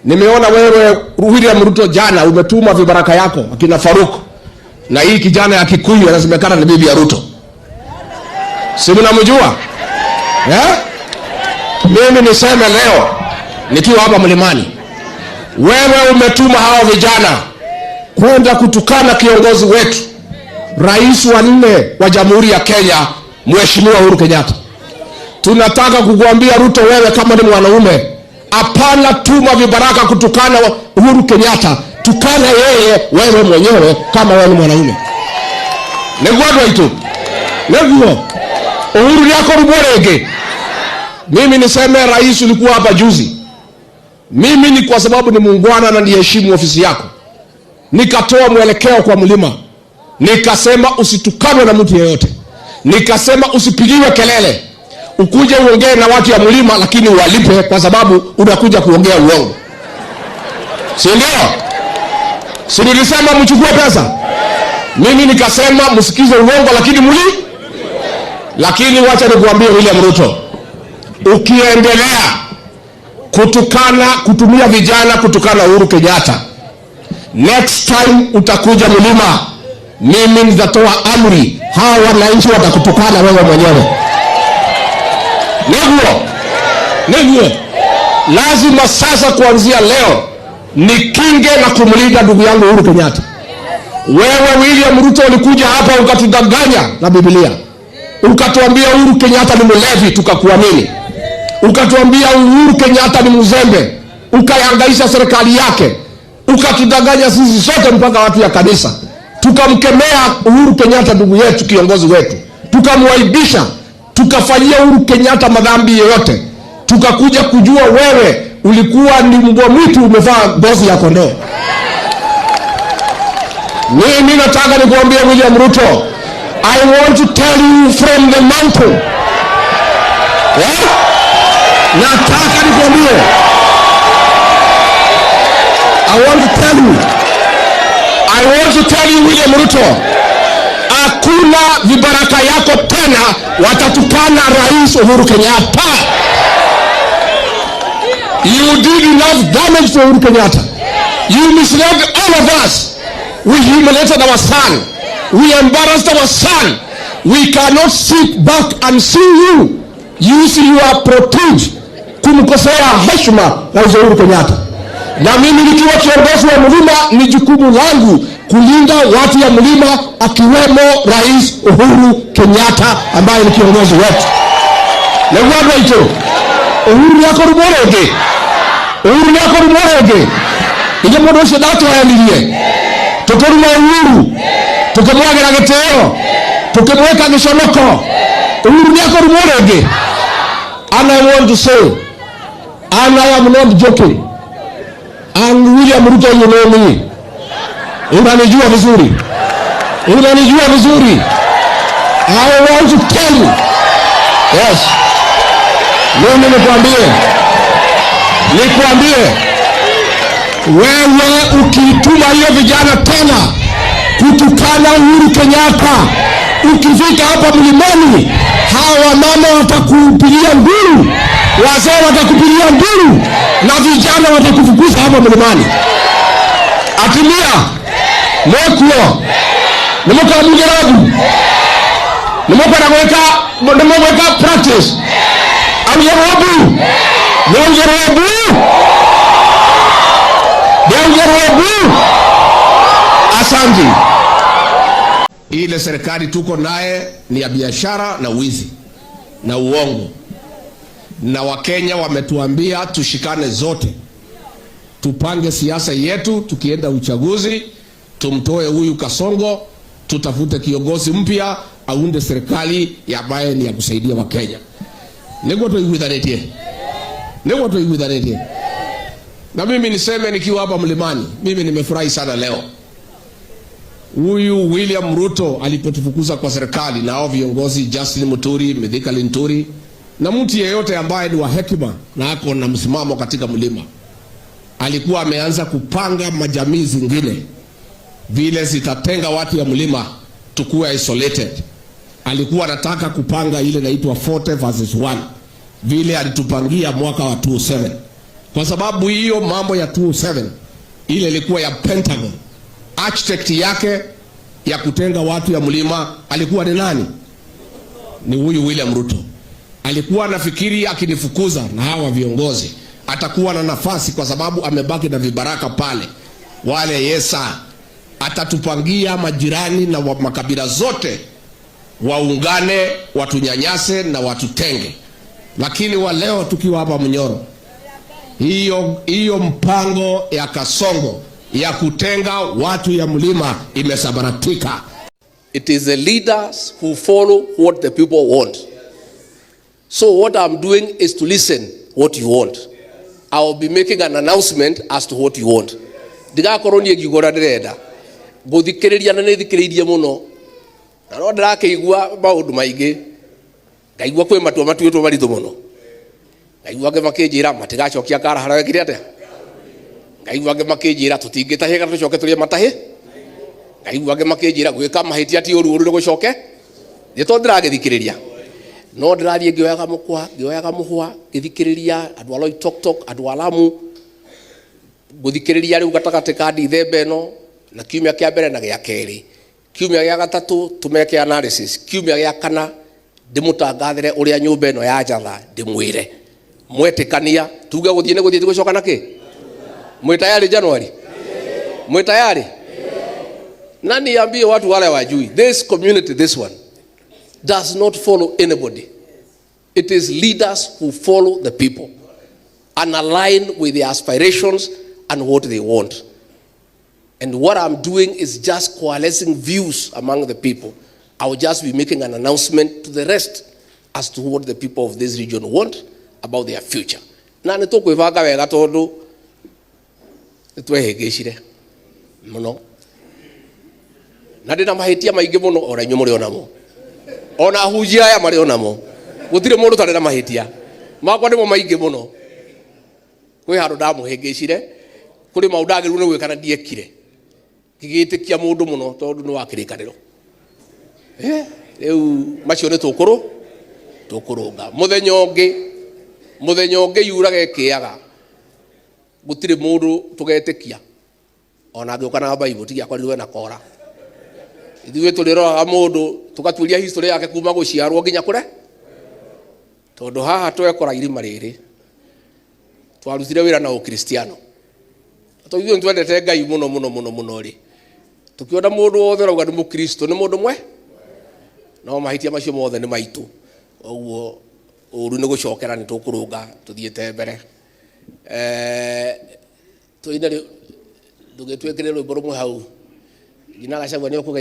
Nimeona wewe William Ruto jana umetuma vibaraka yako akina Faruk na hii kijana ya Kikuyu anasemekana ni bibi ya Ruto. Si mnamjua? Mimi niseme leo nikiwa hapa Mlimani, wewe umetuma hao vijana kwenda kutukana kiongozi wetu, rais wa 4 wa Jamhuri ya Kenya, Mheshimiwa Uhuru Kenyatta. Tunataka kukuambia Ruto, wewe kama ni mwanaume, hapana tuma vibaraka kutukana Uhuru Kenyatta, tukana yeye wewe mwenyewe kama wewe ni mwanaume. Negwadwa itu. Negwo. Uhuru yako ruborege. Mimi niseme rais ulikuwa hapa juzi. Mimi ni kwa sababu ni muungwana na niheshimu ofisi yako, nikatoa mwelekeo kwa Mlima. Nikasema usitukanwe na mtu yeyote. Nikasema usipigiwe kelele. Ukuje uongee na watu ya Mlima lakini uwalipe kwa sababu unakuja kuongea uongo. Si ndio? Si nilisema mchukue pesa? Mimi nikasema msikize uongo lakini wacha nikuambie William Ruto, ukiendelea kutumia vijana kutukana Uhuru Kenyatta, next time utakuja Mlima, mimi nitatoa amri, hawa wananchi watakutukana wewe mwenyewe. Niguo. Lazima sasa kuanzia leo nikinge na kumlinda ndugu yangu Uhuru Kenyatta. Wewe William Ruto ulikuja hapa ukatudanganya na Biblia. Ukatuambia Uhuru Kenyatta ni mlevi, tukakuamini. Ukatuambia Uhuru Kenyatta ni mzembe, ukayangaisha serikali yake. Ukatudanganya sisi sote mpaka watu ya kanisa. Tukamkemea Uhuru Kenyatta ndugu yetu, kiongozi wetu. Tukamwaibisha, tukafanyia Uhuru Kenyatta madhambi yote. Tukakuja kujua wewe ulikuwa ni mbwa mwitu umevaa ngozi ya kondoo. Mimi nataka nikuambie William Ruto, I want to tell you from the mountain. Nataka nikuambie, I want to tell you William Ruto, hakuna vibaraka yako tena watatukana Rais Uhuru Kenyatta. You did enough damage to Uhuru Kenyatta. You misled all of us. We humiliated our son. We embarrassed our son. We cannot sit back and see you use your protein kumkosea heshima Rais Uhuru Kenyatta. Na mimi nikiwa kiongozi wa Mlima, ni jukumu langu kulinda watu ya Mlima, akiwemo Rais Uhuru Kenyatta ambaye ni kiongozi wetu. Negwadwa ito. Uhuru yako ruborege. Ije modo shedatu ayanilie. Tutoruma Uhuru. Tukemwagira giteo. Tukemweka gishonoko. Uhuru yako ruborege. And I want to say, and I am not joking. And William Ruto, you know me. Unanijua vizuri. I want to tell you. Yes. Mimi nikwambie. Wewe ukituma hiyo vijana tena kutukana Uhuru Kenyatta, ukifika hapa Mlimani, hawa mama watakupigia nduru, wazee watakupigia nduru, na vijana watakufukuza hapa Mlimani. Atimia mwekuo nimuka mugeragu nimuka naweka practice au yerobu asanti. Ile serikali tuko naye ni ya biashara na wizi na uongo, na Wakenya wametuambia tushikane zote, tupange siasa yetu, tukienda uchaguzi tumtoe huyu Kasongo, tutafute kiongozi mpya aunde serikali ambaye ni ya kusaidia Wakenya. Nego to igudanetie. Na mimi niseme nikiwa hapa Mlimani, mimi nimefurahi sana leo. Huyu William Ruto alipotufukuza kwa serikali na hao viongozi Justin Muturi, Mithika Linturi na mtu yeyote ambaye ni wa hekima na ako na msimamo katika Mlima, alikuwa ameanza kupanga majamii zingine vile zitatenga watu ya Mlima tukue isolated. Alikuwa anataka kupanga ile inaitwa 40 versus 1 vile alitupangia mwaka wa 2007. kwa sababu hiyo mambo ya 207 ile ilikuwa ya Pentagon. Architect yake ya kutenga watu ya mlima alikuwa ni nani? Ni huyu William Ruto. Alikuwa anafikiri akinifukuza na hawa viongozi atakuwa na nafasi, kwa sababu amebaki na vibaraka pale wale. Yesa atatupangia majirani na makabila zote waungane, watunyanyase na watutenge. Lakini wa leo tukiwa hapa Munyoro, hiyo mpango ya Kasongo ya kutenga watu ya mlima imesabaratika. It is the leaders who follow what the people want. So what I'm doing is to listen what you want. I will be making an announcement as to what you want. Diga koroni egigora dereda. Guthikiriria na nithikiririe muno. Na no ndirakeigua maundu maingi. Ngaigua kwe matua matuitwo marithu muno. Ngaigua ke makinjira matigacokia kara harawe kire atia. Ngaigua ke makinjira tutingitahe kana tucoke turie matahe. Ngaigua ke makinjira gwika mahitia ti uru uru gucoke. Nito ndiragithikiriria. No ndirarie ngioyaga mukwa, ngioyaga muhwa, ngithikiriria andu aloi tok andu alamu. Guthikiriria riu gatagati ka Dithemba ino na kiumia kia mbere na gia keri. Kiumia gia gatatu tumeke analysis. Kiumia gia kana ndimutangathire uria nyumba ino ya njatha ndimwire. Mwetikania tuge guthie ne guthie gucoka naki? Mwe tayari January? Mwe tayari? Nani ambie watu wale wajui? This community, this one does not follow anybody. It is leaders who follow the people and align with their aspirations and what they want. And what I'm doing is just coalescing views among the people. I will just be making an announcement to the rest as to what the people of this region want about their future. Na nitukwivanga wega tondu nitwehengicire muno na ndina mahitia maingi muno ora inyu muri onamo ona hujia ya mari onamo gutire mundu tare na mahitia makwa ndimo maingi muno kwi handu ndamuhengicire kuri maundu agiru ni gwikana ndiekire ngigitikia mundu muno tondu ni wakirikaniro riu macio ni tukurunga muthenya ungi yuraga ikiaga gutire mundu tugetikia ona ngioka na Bible tigia kwariwe na kora ithuĩ tũrĩroraga mũndũ tũgatuĩria history yake kuma gũciarwo nginya kũre tondũ haha twekora irima rĩrĩ twarutire wĩra na ũkristiano tondũ ithuĩ twendete Ngai mũno rĩ tũkiona mũndũ wothe rauga nĩ mũkristo nĩ mũndũ mwe no mahitia macio mothe nĩ maitũ ũguo ũru nĩ gũcokera nĩ tũkũrũnga tũthiĩte mbere tũine ndũgĩtwĩkĩre rwĩmbo rũmwe hau Gina Gachagua nĩ ũkũgeithia